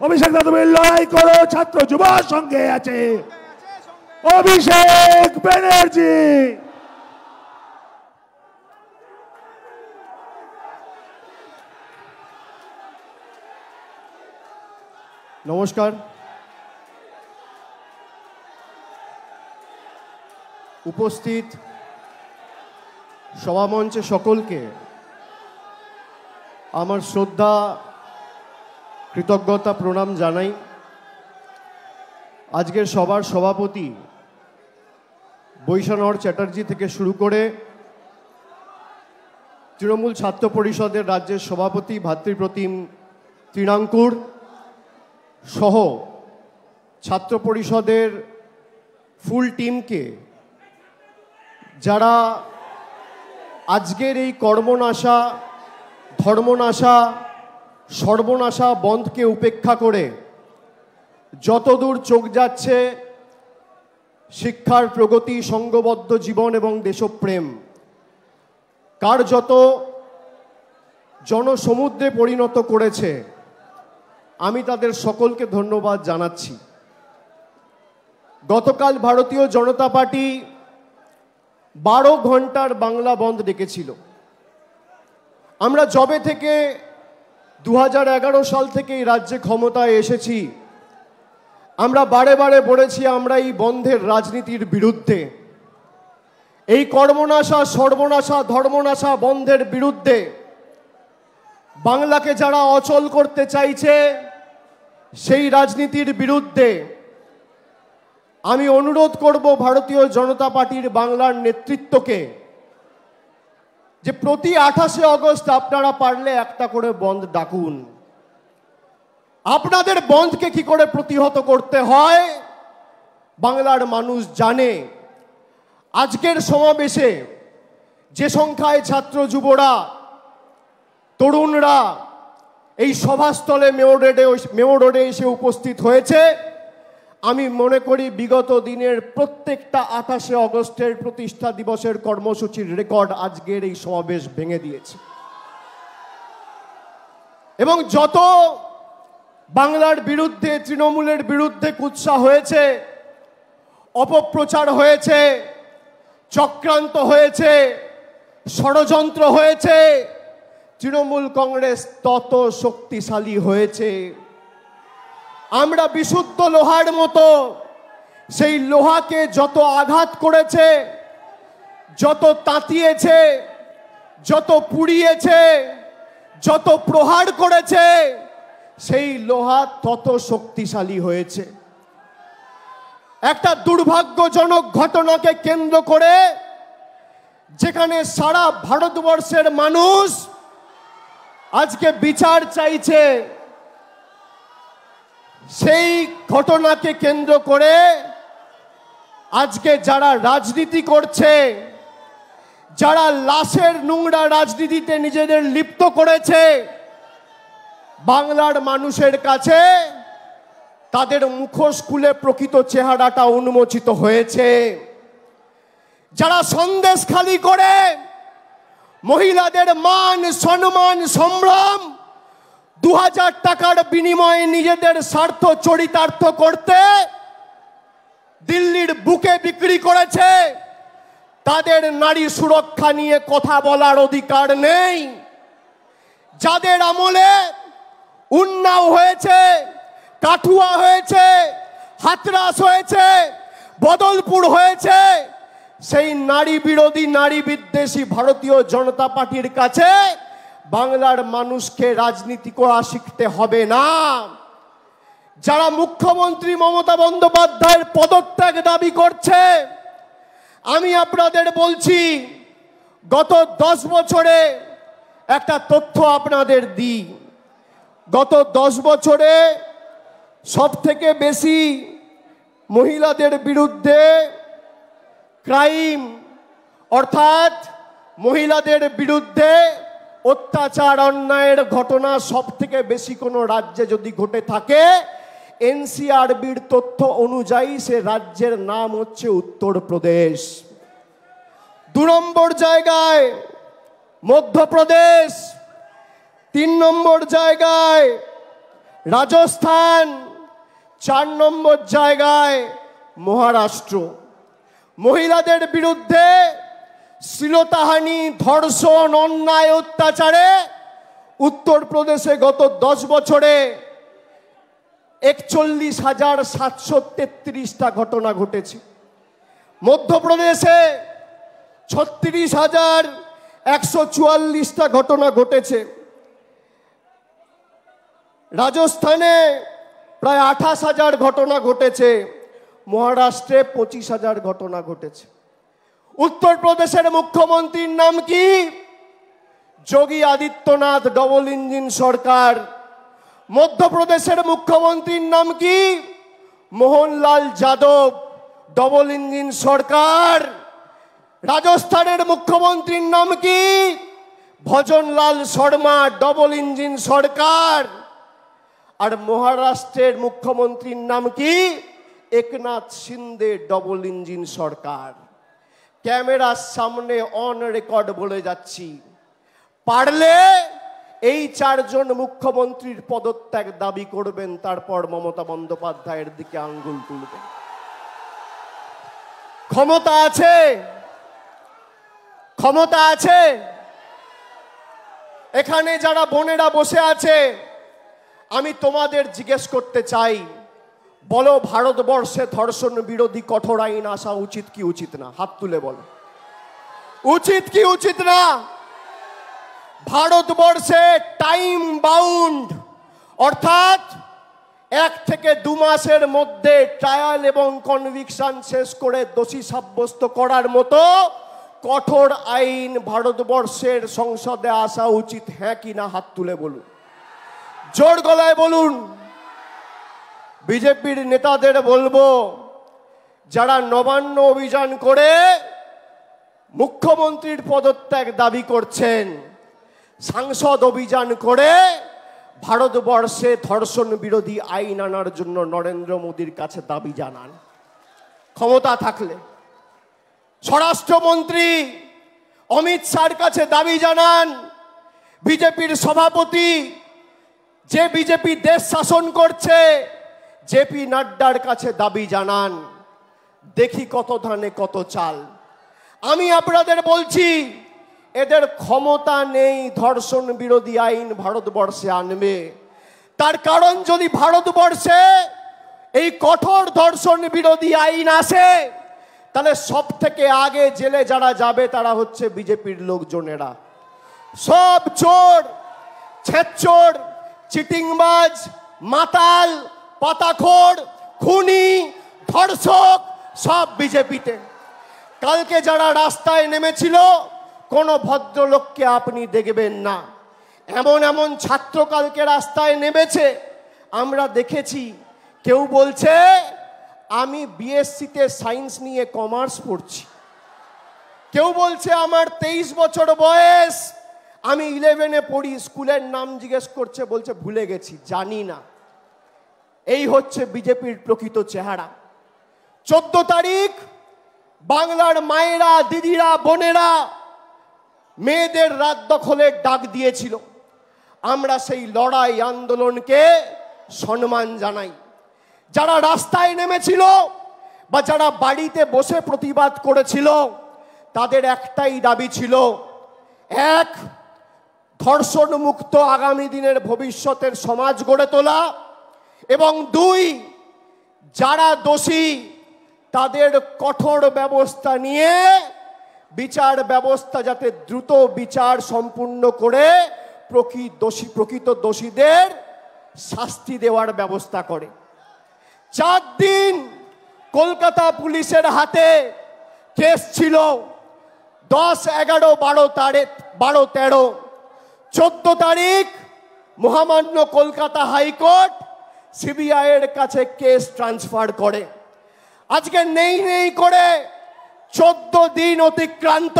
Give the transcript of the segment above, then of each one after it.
অভিষেক দা তুমি লড়াই করো, ছাত্র যুব সঙ্গে আছে অভিষেক ব্যানার্জি। নমস্কার। উপস্থিত সভামঞ্চে সকলকে আমার শ্রদ্ধা কৃতজ্ঞতা প্রণাম জানাই। আজকের সভার সভাপতি বৈশানর চ্যাটার্জি থেকে শুরু করে তৃণমূল ছাত্র পরিষদের রাজ্যের সভাপতি ভাতৃপ্রতিম তৃণাঙ্কুর সহ ছাত্র পরিষদের ফুল টিমকে, যারা আজকের এই কর্মনাশা, ধর্মনাশা, সর্বনাশা বন্ধকে উপেক্ষা করে যতদূর চোখ যাচ্ছে শিক্ষার প্রগতি, সংঘবদ্ধ জীবন এবং দেশপ্রেম, কার্যত জনসমুদ্রে পরিণত করেছে, আমি তাদের সকলকে ধন্যবাদ জানাচ্ছি। গতকাল ভারতীয় জনতা পার্টি 12 ঘন্টার বাংলা বন্ধ ডেকেছিল। আমরা যবে থেকে 2011 সাল থেকে এই রাজ্যে ক্ষমতায় এসেছি, আমরা বারে বারে বলেছি আমরা এই বন্ধের রাজনীতির বিরুদ্ধে, এই কর্মনাশা, সর্বনাশা, ধর্মনাশা বন্ধের বিরুদ্ধে। বাংলাকে যারা অচল করতে চাইছে সেই রাজনীতির বিরুদ্ধে। আমি অনুরোধ করব ভারতীয় জনতা পার্টির বাংলার নেতৃত্বকে যে প্রতি 28শে আগস্ট আপনারা পারলে একটা করে বন্ধ ডাকুন। আপনাদের বন্ধকে কি করে প্রতিহত করতে হয় বাংলার মানুষ জানে। আজকের সমাবেশে যে সংখ্যায় ছাত্র যুবরা, তরুণরা এই সভাস্থলে মেয়র রোডে এসে উপস্থিত হয়েছে, আমি মনে করি বিগত দিনের প্রত্যেকটা 28শে আগস্টের প্রতিষ্ঠা দিবসের কর্মসূচির রেকর্ড আজকের এই সমাবেশ ভেঙে দিয়েছে। এবং যত বাংলার বিরুদ্ধে, তৃণমূলের বিরুদ্ধে কুৎসা হয়েছে, অপপ্রচার হয়েছে, চক্রান্ত হয়েছে, ষড়যন্ত্র হয়েছে, তৃণমূল কংগ্রেস তত শক্তিশালী হয়েছে। আমরা বিশুদ্ধ লোহার মতো সেই লোহাকে যত আঘাত করেছে, যত তাতিয়েছে, যত পুড়িয়েছে, যত প্রহার করেছে, সেই লোহা তত শক্তিশালী হয়েছে। একটা দুর্ভাগ্যজনক ঘটনাকে কেন্দ্র করে যেখানে সারা ভারতবর্ষের মানুষ আজকে বিচার চাইছে, সেই ঘটনাকে কেন্দ্র করে আজকে যারা রাজনীতি করছে, যারা লাশের নোংরা রাজনীতিতে নিজেদের লিপ্ত করেছে, বাংলার মানুষের কাছে তাদের মুখোশ খুলে প্রকৃত চেহারাটা উন্মোচিত হয়েছে। যারা সন্দেশখালি করে মহিলাদের মান, সম্মান, সম্ভ্রম 2000 টাকার বিনিময়ে নিজেদের স্বার্থ চরিতার্থ করতে দিল্লির বুকে বিক্রি করেছে, তাদের নারী সুরক্ষা নিয়ে কথা বলার অধিকার নেই। যাদের আমলে উন্নাও হয়েছে, কাঠুয়া হয়েছে, হাতরাস হয়েছে, বদলপুর হয়েছে, সেই নারী বিরোধী, নারী বিদ্বেষী ভারতীয় জনতা পার্টির কাছে বাংলার মানুষকে রাজনীতি করা শিখতে হবে না। যারা মুখ্যমন্ত্রী মমতা বন্দ্যোপাধ্যায়ের পদত্যাগ দাবি করছে, আমি আপনাদের বলছি গত 10 বছরে একটা তথ্য আপনাদের দিই। গত 10 বছরে সবথেকে বেশি মহিলাদের বিরুদ্ধে ক্রাইম, অর্থাৎ মহিলাদের বিরুদ্ধে অত্যাচার, অন্যায়ের ঘটনা সবথেকে বেশি কোনো রাজ্যে যদি ঘটে থাকে, এনসিআরবির তথ্য অনুযায়ী সে রাজ্যের নাম হচ্ছে উত্তরপ্রদেশ। 2 নম্বর জায়গায় মধ্যপ্রদেশ, 3 নম্বর জায়গায় রাজস্থান 4 নম্বর জায়গায়, মহারাষ্ট্র। মহিলাদের বিরুদ্ধে শ্লীলতাহানি, ধর্ষণ, অন্যায়, অত্যাচারে উত্তরপ্রদেশে গত 10 বছরে 41,733টা ঘটনা ঘটেছে। মধ্যপ্রদেশে 36,144টা ঘটনা ঘটেছে। রাজস্থানে প্রায় 28,000 ঘটনা ঘটেছে। মহারাষ্ট্রে 25,000 ঘটনা ঘটেছে। উত্তরপ্রদেশের মুখ্যমন্ত্রীর নাম কি? যোগী আদিত্যনাথ, ডবল ইঞ্জিন সরকার। মধ্যপ্রদেশের মুখ্যমন্ত্রীর নাম কি? মোহনলাল যাদব, ডবল ইঞ্জিন সরকার। রাজস্থানের মুখ্যমন্ত্রীর নাম কি? ভজনলাল শর্মা, ডবল ইঞ্জিন সরকার। আর মহারাষ্ট্রের মুখ্যমন্ত্রীর নাম কি? একনাথ শিন্দে, ডবল ইঞ্জিন সরকার। ক্যামেরার সামনে অন রেকর্ড বলে যাচ্ছি, পারলে এই 4 জন মুখ্যমন্ত্রীর পদত্যাগ দাবি করবেন, তারপর মমতা বন্দ্যোপাধ্যায়ের দিকে আঙ্গুল তুলবেন। ক্ষমতা আছে, ক্ষমতা আছে। এখানে যারা বোনেরা বসে আছে, আমি তোমাদের জিজ্ঞেস করতে চাই, বলো ভারতবর্ষে ধর্ষণ বিরোধী কঠোর আইন আসা উচিত কি উচিত না? হাত তুলে বলো, উচিত কি উচিত না? ভারতবর্ষে টাইম বাউন্ড, অর্থাৎ 1 থেকে 2 মাসের মধ্যে ট্রায়াল এবং কনভিকশন শেষ করে দোষী সাব্যস্ত করার মতো কঠোর আইন ভারতবর্ষের সংসদে আসা উচিত, হ্যাঁ কি না? হাত তুলে বলুন, জোর গলায় বলুন। বিজেপির নেতাদের বলবো, যারা নবান্ন অভিযান করে মুখ্যমন্ত্রীর পদত্যাগ দাবি করছেন, সাংসদ অভিযান করে ভারতবর্ষে ধর্ষণ বিরোধী আইন আনার জন্য নরেন্দ্র মোদীর কাছে দাবি জানান। ক্ষমতা থাকলে স্বরাষ্ট্রমন্ত্রী অমিত শাহর কাছে দাবি জানান। বিজেপির সভাপতি, যে বিজেপি দেশ শাসন করছে, জেপি নাড্ডার কাছে দাবি জানান। দেখি কত ধানে কত চাল। আমি আপনাদের বলছি, এদের ক্ষমতা নেই ধর্ষণ বিরোধী আইন ভারতবর্ষে আনবে। তার কারণ, যদি ভারতবর্ষে এই কঠোর ধর্ষণ বিরোধী আইন আসে, তাহলে সব থেকে আগে জেলে যারা যাবে তারা হচ্ছে বিজেপির লোকজনেরা। সব চোর, ছেচোর, চিটিংবাজ, মাতাল, পাতাখোর, খুনি, ধর্ষক সব বিজেপিতে। কালকে যারা রাস্তায় নেমেছিল, কোনো ভদ্রলোককে আপনি দেখবেন না। এমন এমন ছাত্র কালকে রাস্তায় নেমেছে, আমরা দেখেছি। কেউ বলছে আমি বিএসসিতে সায়েন্স নিয়ে কমার্স পড়ছি, কেউ বলছে আমার 23 বছর বয়স, আমি 11-এ পড়ি। স্কুলের নাম জিজ্ঞেস করছে, বলছে ভুলে গেছি, জানি না। এই হচ্ছে বিজেপির প্রকৃত চেহারা। 14 তারিখ বাংলার মায়েরা, দিদিরা, বোনেরা মেয়েদের রাত দখলের ডাক দিয়েছিল। আমরা সেই লড়াই আন্দোলনকে সম্মান জানাই। যারা রাস্তায় নেমেছিল বা যারা বাড়িতে বসে প্রতিবাদ করেছিল, তাদের একটাই দাবি ছিল, 1, ধর্ষণ মুক্ত আগামী দিনের ভবিষ্যতের সমাজ গড়ে তোলা, এবং 2, যারা দোষী তাদের কঠোর ব্যবস্থা নিয়ে বিচার ব্যবস্থা যাতে দ্রুত বিচার সম্পূর্ণ করে প্রকৃত দোষীদের শাস্তি দেওয়ার ব্যবস্থা করে। 4 দিন কলকাতা পুলিশের হাতে কেস ছিল, 10, 11, 12, 13। 14 তারিখ মহামান্য কলকাতা হাইকোর্ট সিবিআই এর কাছে কেস ট্রান্সফার করে। আজকে নেই করে 14 দিন অতিক্রান্ত।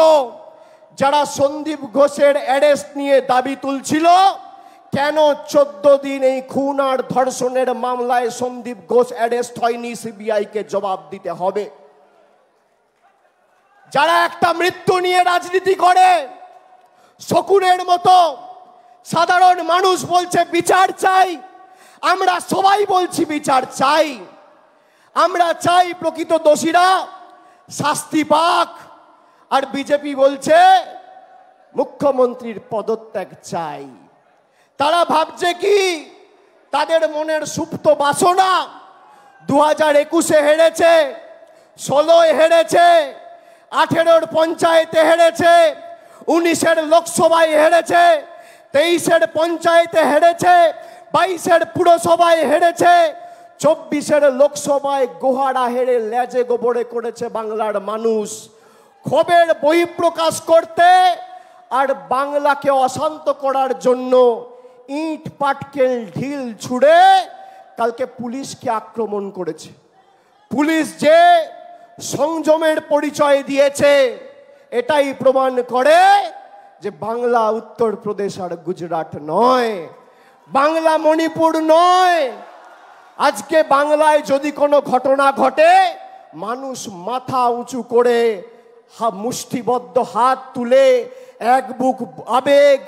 যারা সন্দীপ ঘোষের অ্যারেস্ট নিয়ে দাবি তুলছিল, কেন 14 দিন এই খুন আর ধর্ষণের মামলায় সন্দীপ ঘোষ অ্যারেস্ট হয়নি? সিবিআই কে জবাব দিতে হবে। যারা একটা মৃত্যু নিয়ে রাজনীতি করে, শকুনের মতো সাধারণ মানুষ বলছে বিচার চাই, আমরা সবাই বলছি বিচার চাই, আমরা চাই প্রকৃত দোষীরা শাস্তি পাক। আর বিজেপি বলছে মুখ্যমন্ত্রীর পদত্যাগ চাই। তারা ভাবছে কি তাদের মনের সুপ্ত বাসনা 2021-এ হেরেছে, 16-এ হেরেছে, 18-র পঞ্চায়েতে হেরেছে, 19-এর লোকসভায় হেরেছে, 23-এর পঞ্চায়েতে হেরেছে, 22-এর পুরসভায় হেরেছে, 24-এর লোকসভায় গোহারা হেরে লেজে গোবরে করেছে বাংলার মানুষ। ক্ষোভের বহিঃপ্রকাশ করতে আর বাংলাকে অশান্ত করার জন্য ইট পাটকেল ঢিল ছুড়ে কালকে পুলিশকে আক্রমণ করেছে। পুলিশ যে সংযমের পরিচয় দিয়েছে এটাই প্রমাণ করে যে বাংলা উত্তরপ্রদেশ আর গুজরাট নয়, বাংলা মণিপুর নয়। আজকে বাংলায় যদি কোনো ঘটনা ঘটে মানুষ মাথা উঁচু করে মুষ্টিবদ্ধ হাত তুলে এক বুক আবেগ,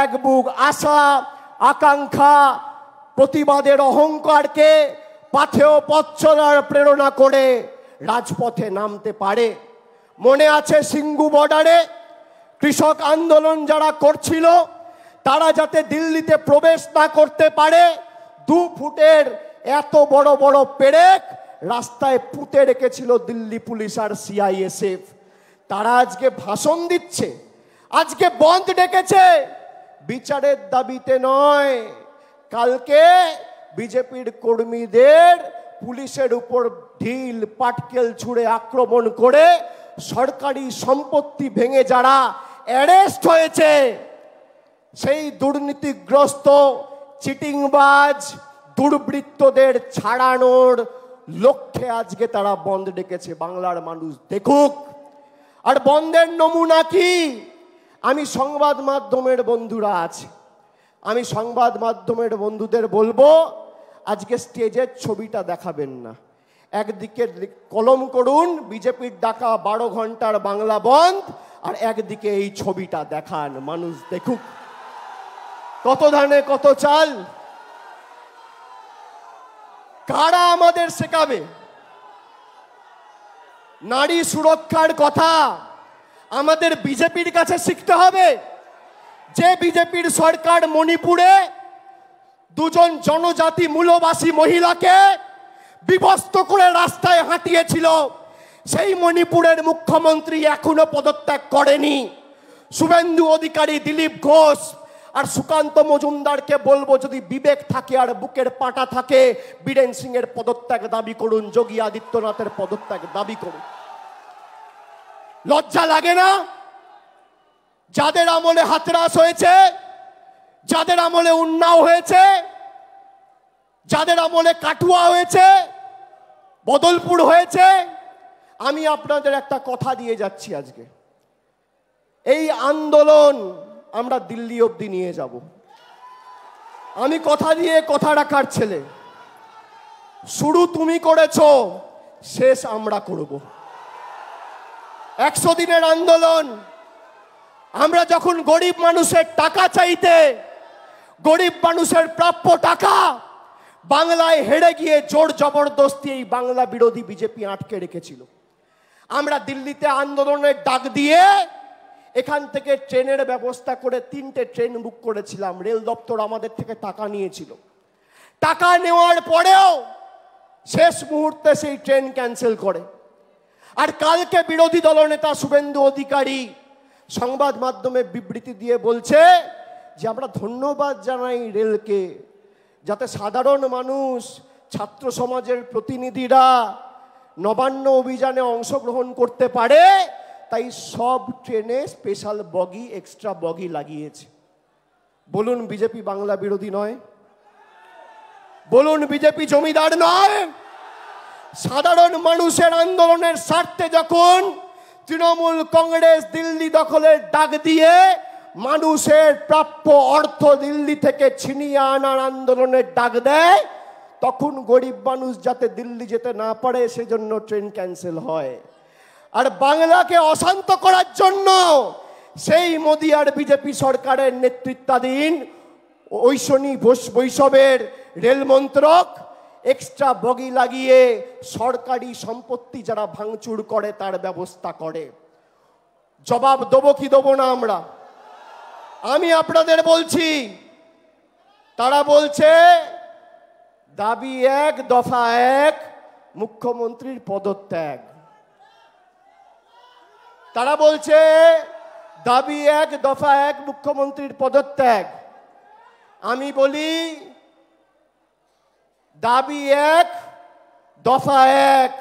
এক বুক আশা আকাঙ্ক্ষা প্রতিবাদের অহংকারকে পাথেয় পথ চলার প্রেরণা করে রাজপথে নামতে পারে। মনে আছে সিঙ্গু বর্ডারে কৃষক আন্দোলন যারা করছিল তারা যাতে দিল্লিতে প্রবেশ না করতে পারে 2 ফুটের এত বড় বড় পেরেক রাস্তায় পুঁতে রেখেছিল দিল্লি পুলিশ আর সিআইএসএফ। তারা আজকে ভাষণ দিচ্ছে, আজকে বন্ধ ডেকেছে বিচারের দাবিতে নয়। কালকে বিজেপির কর্মীদের পুলিশের উপর ঢিল পাটকেল ছুঁড়ে আক্রমণ করে সরকারি সম্পত্তি ভেঙে যারা অ্যারেস্ট হয়েছে সেই দুর্নীতিগ্রস্ত চিটিংবাজ দুর্বৃত্তদের ছাড়ানোর লক্ষ্যে আজকে তারা বন্ধ ডেকেছে। বাংলার মানুষ দেখুক। আর বন্ধের নমুনা কি? আমি সংবাদ মাধ্যমের বন্ধুরা আছে, আমি সংবাদ মাধ্যমের বন্ধুদের বলবো আজকে স্টেজের ছবিটা দেখাবেন না, একদিকে কলম করুন বিজেপির ডাকা 12 ঘন্টার বাংলা বন্ধ, আর একদিকে এই ছবিটা দেখান, মানুষ দেখুক কত ধানে কত চাল। কারা আমাদের শেখাবে নারী সুরক্ষার কথা? আমাদের বিজেপির কাছে শিখতে হবে। যে বিজেপির সরকার মণিপুরে 2 জন জনজাতি মূলবাসী মহিলাকে বিবস্ত করে রাস্তায় হাঁটিয়েছিল, সেই মণিপুরের মুখ্যমন্ত্রী এখনো পদত্যাগ করেনি। শুভেন্দু অধিকারী, দিলীপ ঘোষ আর সুকান্ত মজুমদারকে বলবো যদি বিবেক থাকে আর বুকের পাটা থাকে বীরেন সিং এর পদত্যাগ দাবি করুন, যোগী আদিত্যনাথের পদত্যাগ দাবি করুন। লজ্জা লাগে না? যাদের আমলে হাতরাস হয়েছে, যাদের আমলে উন্নাও হয়েছে, যাদের আমলে কাটুয়া হয়েছে, বদলপুর হয়েছে, আমি আপনাদের একটা কথা দিয়ে যাচ্ছি আজকে, এই আন্দোলন আমরা দিল্লি অবধি নিয়ে যাব। আমি কথা দিয়ে কথা রাখার ছেলে। শুরু তুমি করেছো, শেষ আমরা করব। 100 দিনের আন্দোলন। আমরা যখন গরিব মানুষের টাকা চাইতে, গরিব মানুষের প্রাপ্য টাকা বাংলায় হেরে গিয়ে জোর জবরদস্তি এই বাংলা বিরোধী বিজেপি আটকে রেখেছিল। আমরা দিল্লিতে আন্দোলনের ডাক দিয়ে এখান থেকে ট্রেনের ব্যবস্থা করে 3টে ট্রেন বুক করেছিলাম। রেল দপ্তর আমাদের থেকে টাকা নিয়েছিল। টাকা নেওয়ার পরেও শেষ মুহূর্তে সেই ট্রেন ক্যান্সেল করে। আর কালকে বিরোধী দলনেতা শুভেন্দু অধিকারী সংবাদ মাধ্যমে বিবৃতি দিয়ে বলছে যে আমরা ধন্যবাদ জানাই রেলকে, যাতে সাধারণ মানুষ, ছাত্র সমাজের প্রতিনিধিরা নবান্ন অভিযানে অংশগ্রহণ করতে পারে, তাই সব ট্রেনে স্পেশাল বগি, এক্সট্রা বগি লাগিয়েছে। বলুন বিজেপি বাংলা বিরোধী নয়? বলুন বিজেপি জমিদার নয়? সাধারণ মানুষের আন্দোলনের স্বার্থে যখন তৃণমূল কংগ্রেস দিল্লি দখলের ডাক দিয়ে মানুষের প্রাপ্য অর্থ দিল্লি থেকে ছিনিয়ে আনার আন্দোলনের ডাক দেয়, তখন গরিব মানুষ যাতে দিল্লি যেতে না পারে সেজন্য ট্রেন ক্যান্সেল হয়। আর বাংলাকে অশান্ত করার জন্য সেই মোদি আর বিজেপি সরকারের নেতৃত্বাধীন ঐশনী বৈষবের রেল মন্ত্রক এক্সট্রা বগি লাগিয়ে সরকারি সম্পত্তি যারা ভাঙচুর করে তার ব্যবস্থা করে। জবাব দেবো কি দেবো না আমরা? আমি আপনাদের বলছি, তারা বলছে দাবি এক, দফা এক, মুখ্যমন্ত্রীর পদত্যাগ। তারা বলছে দাবি এক, দফা এক, মুখ্যমন্ত্রীর পদত্যাগ। আমি বলি দাবি এক, দফা এক,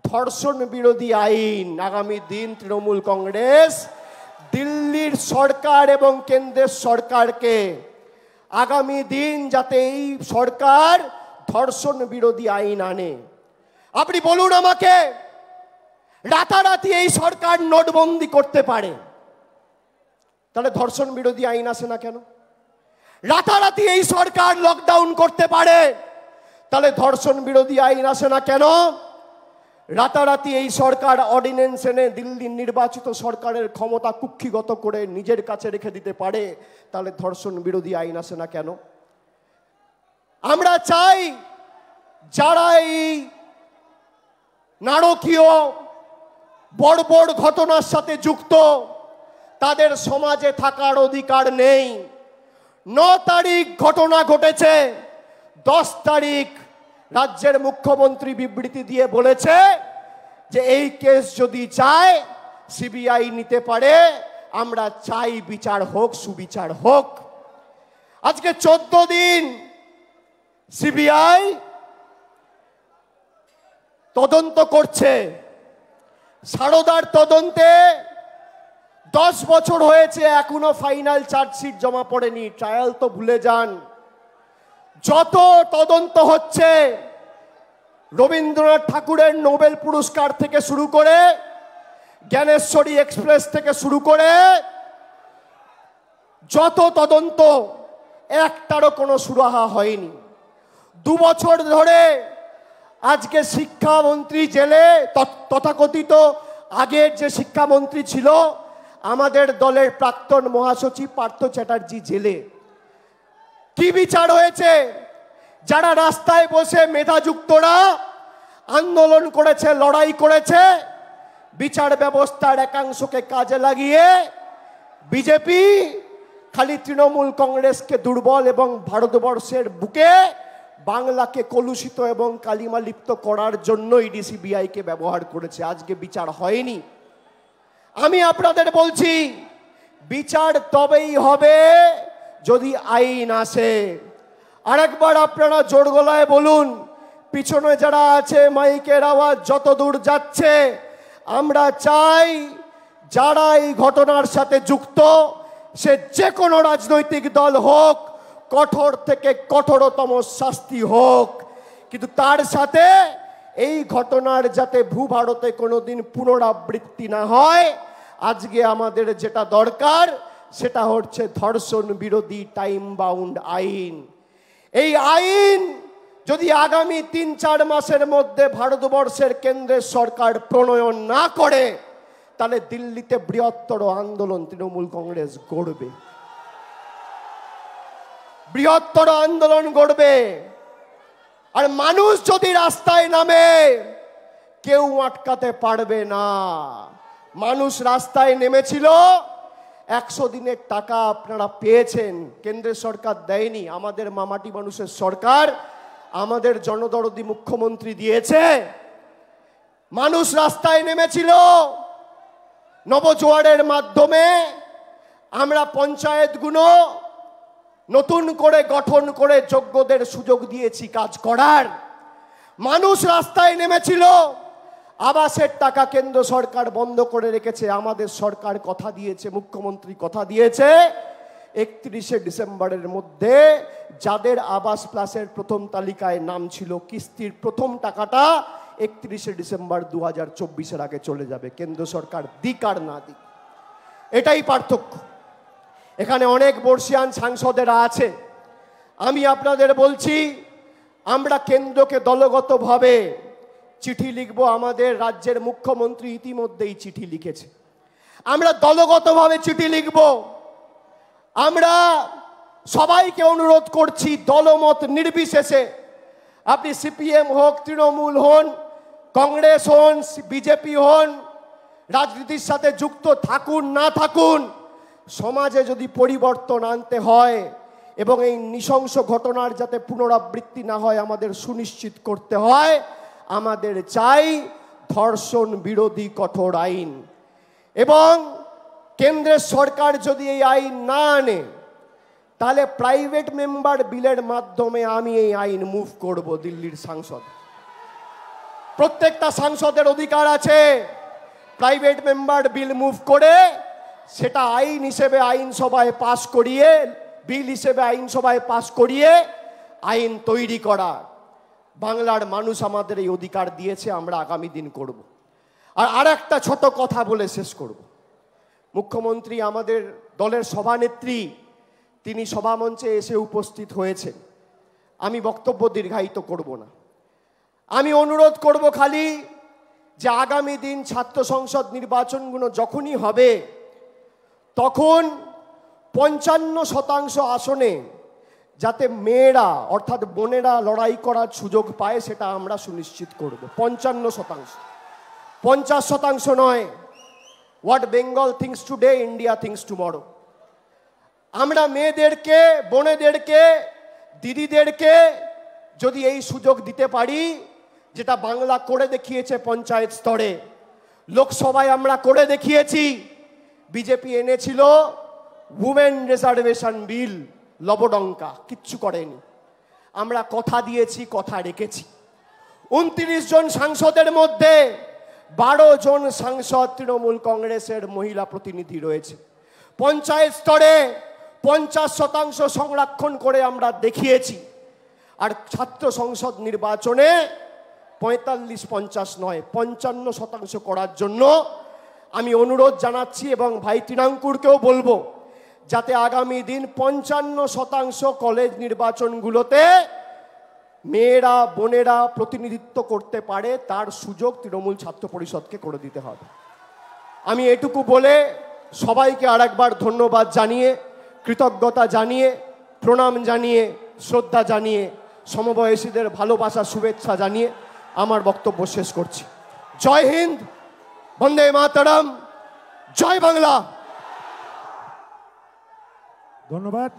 ধর্ষণ বিরোধী আইন। আগামী দিন তৃণমূল কংগ্রেস দিল্লির সরকার এবং কেন্দ্রের সরকারকে আগামী দিন যাতে এই সরকার ধর্ষণ বিরোধী আইন আনে। আপনি বলুন আমাকে, রাতারাতি এই সরকার নোটবন্দি করতে পারে, তাহলে ধর্ষণ বিরোধী আইন আসে না কেন? রাতারাতি এই সরকার লকডাউন করতে পারে, তাহলে ধর্ষণ বিরোধী আইন আসে না কেন? রাতারাতি এই সরকার অর্ডিন্যান্স এনে দিল্লির নির্বাচিত সরকারের ক্ষমতা কুক্ষিগত করে নিজের কাছে রেখে দিতে পারে, তাহলে ধর্ষণ বিরোধী আইন আসে না কেন? আমরা চাই যারা এই নারকীয় বর্বর ঘটনার সাথে যুক্ত তাদের সমাজে থাকার অধিকার নেই। 9 তারিখ ঘটনা ঘটেছে, 10 তারিখ রাজ্যের মুখ্যমন্ত্রী বিবৃতি দিয়ে বলেছে যে এই কেস যদি চায় সিবিআই নিতে পারে, আমরা চাই বিচার হোক, সুবিচার হোক। আজকে 14 দিন সিবিআই তদন্ত করছে। সারদার তদন্তে 10 বছর হয়েছে, এখনো ফাইনাল চার্জশিট জমা পড়েনি। ট্রায়াল তো ভুলে যান। যত তদন্ত হচ্ছে, রবীন্দ্রনাথ ঠাকুরের নোবেল পুরস্কার থেকে শুরু করে, জ্ঞানেশ্বরী এক্সপ্রেস থেকে শুরু করে যত তদন্ত, একটারও কোনো সুরাহা হয়নি। 2 বছর ধরে আজকে শিক্ষামন্ত্রী জেলে, তথাকথিত আগের যে শিক্ষামন্ত্রী ছিল আমাদের দলের প্রাক্তন মহাসচিব পার্থ চ্যাটার্জি জেলে। কি বিচার হয়েছে? যারা রাস্তায় বসে মেধাযুক্তরা আন্দোলন করেছে, লড়াই করেছে, বিচার ব্যবস্থার একাংশকে কাজে লাগিয়ে বিজেপি খালি তৃণমূল কংগ্রেসকে দুর্বল এবং ভারতবর্ষের বুকে বাংলাকে কলুষিত এবং কালিমালিপ্ত করার জন্য ইডি সিবিআইকে ব্যবহার করেছে। আজকে বিচার হয়নি। আমি আপনাদের বলছি, বিচার তবেই হবে যদি আইন আসে। আরেকবার আপনারা জোর গলায় বলুন, পিছনে যারা আছে মাইকের আওয়াজ যত দূর যাচ্ছে, আমরা চাই যারা এই ঘটনার সাথে যুক্ত, সে যে কোনো রাজনৈতিক দল হোক, কঠোর থেকে কঠোরতম শাস্তি হোক। কিন্তু তার সাথে এই ঘটনার যাতে ভূভারতে কোনোদিন পুনরাবৃত্তি না হয়, আজকে আমাদের যেটা দরকার সেটা হচ্ছে ধর্ষণ বিরোধী টাইম বাউন্ড আইন। এই আইন যদি আগামী 3-4 মাসের মধ্যে ভারতবর্ষের কেন্দ্রের সরকার প্রণয়ন না করে, তাহলে দিল্লিতে বৃহত্তর আন্দোলন তৃণমূল কংগ্রেস গড়বে, বৃহত্তর আন্দোলন গড়বে। আর মানুষ যদি রাস্তায় নামে, কেউ আটকাতে পারবে না। মানুষ রাস্তায় নেমেছিল, 100 দিনের টাকা আপনারা পেয়েছেন, কেন্দ্রের সরকার দেয়নি, আমাদের মামাটি মানুষের সরকার, আমাদের জনদরদি মুখ্যমন্ত্রী দিয়েছে। মানুষ রাস্তায় নেমেছিল, নবজোয়ারের মাধ্যমে আমরা পঞ্চায়েতগুলো নতুন করে গঠন করে যোগ্যদের সুযোগ দিয়েছি কাজ করার। মানুষ রাস্তায় নেমেছিল, আবাসের টাকা কেন্দ্র সরকার বন্ধ করে রেখেছে, আমাদের সরকার কথা দিয়েছে, মুখ্যমন্ত্রী কথা দিয়েছে 31শে ডিসেম্বরের মধ্যে যাদের আবাস প্লাসের প্রথম তালিকায় নাম ছিল, কিস্তির প্রথম টাকাটা 31শে ডিসেম্বর 2024-এর আগে চলে যাবে, কেন্দ্র সরকার দিক আর না দিক। এটাই পার্থক্য। এখানে অনেক বর্ষিয়ান সাংসদেরা আছে। আমি আপনাদের বলছি, আমরা কেন্দ্রকে দলগতভাবে চিঠি লিখব। আমাদের রাজ্যের মুখ্যমন্ত্রী ইতিমধ্যেই চিঠি লিখেছে। আমরা দলগতভাবে চিঠি লিখব। আমরা সবাইকে অনুরোধ করছি দলমত নির্বিশেষে, আপনি সিপিএম হোক, তৃণমূল হন, কংগ্রেস হন, বিজেপি হন, রাজনীতির সাথে যুক্ত থাকুন না থাকুন, সমাজে যদি পরিবর্তন আনতে হয় এবং এই নৃশংস ঘটনার যাতে পুনরাবৃত্তি না হয় আমাদের সুনিশ্চিত করতে হয়, আমাদের চাই ধর্ষণ বিরোধী কঠোর আইন। এবং কেন্দ্রের সরকার যদি এই আইন না আনে তাহলে প্রাইভেট মেম্বার বিলের মাধ্যমে আমি এই আইন মুভ করব। দিল্লির সাংসদ, প্রত্যেকটা সাংসদের অধিকার আছে প্রাইভেট মেম্বার বিল মুভ করে সেটা আইন হিসেবে আইনসভায় পাশ করিয়ে, বিল হিসেবে আইনসভায় পাশ করিয়ে আইন তৈরি করা। বাংলার মানুষ আমাদের এই অধিকার দিয়েছে, আমরা আগামী দিন করব। আর একটা ছোট কথা বলে শেষ করব। মুখ্যমন্ত্রী, আমাদের দলের সভানেত্রী, তিনি সভামঞ্চে এসে উপস্থিত হয়েছেন। আমি বক্তব্য দীর্ঘায়িত করব না। আমি অনুরোধ করব খালি যে আগামী দিন ছাত্র সংসদ নির্বাচনগুলো যখনই হবে তখন 55% আসনে যাতে মেয়েরা অর্থাৎ বোনেরা লড়াই করার সুযোগ পায় সেটা আমরা সুনিশ্চিত করব। 55%, 50% নয়। What Bengal things today, India things tomorrow. আমরা মেয়েদেরকে, বোনেদেরকে, দিদিদেরকে যদি এই সুযোগ দিতে পারি, যেটা বাংলা করে দেখিয়েছে পঞ্চায়েত স্তরে, লোকসভায় আমরা করে দেখিয়েছি। বিজেপি এনেছিল উমেন রিজার্ভেশন বিল, লবডঙ্কা, কিচ্ছু করেনি। আমরা কথা দিয়েছি, কথা রেখেছি। 29 জন সাংসদের মধ্যে 12 জন সাংসদ তৃণমূল কংগ্রেসের মহিলা প্রতিনিধি রয়েছে। পঞ্চায়েত স্তরে 50% সংরক্ষণ করে আমরা দেখিয়েছি। আর ছাত্র সংসদ নির্বাচনে 45-50 নয়, 55% করার জন্য আমি অনুরোধ জানাচ্ছি এবং ভাই তৃণাঙ্কুরকেও বলবো যাতে আগামী দিন 55% কলেজ নির্বাচনগুলোতে মেয়েরা, বোনেরা প্রতিনিধিত্ব করতে পারে, তার সুযোগ তৃণমূল ছাত্র পরিষদকে করে দিতে হবে। আমি এটুকু বলে সবাইকে আরেকবার ধন্যবাদ জানিয়ে, কৃতজ্ঞতা জানিয়ে, প্রণাম জানিয়ে, শ্রদ্ধা জানিয়ে, সমবয়সীদের ভালোবাসা, শুভেচ্ছা জানিয়ে আমার বক্তব্য শেষ করছি। জয় হিন্দ, বন্দে মাতরম, জয় বাংলা। ধন্যবাদ।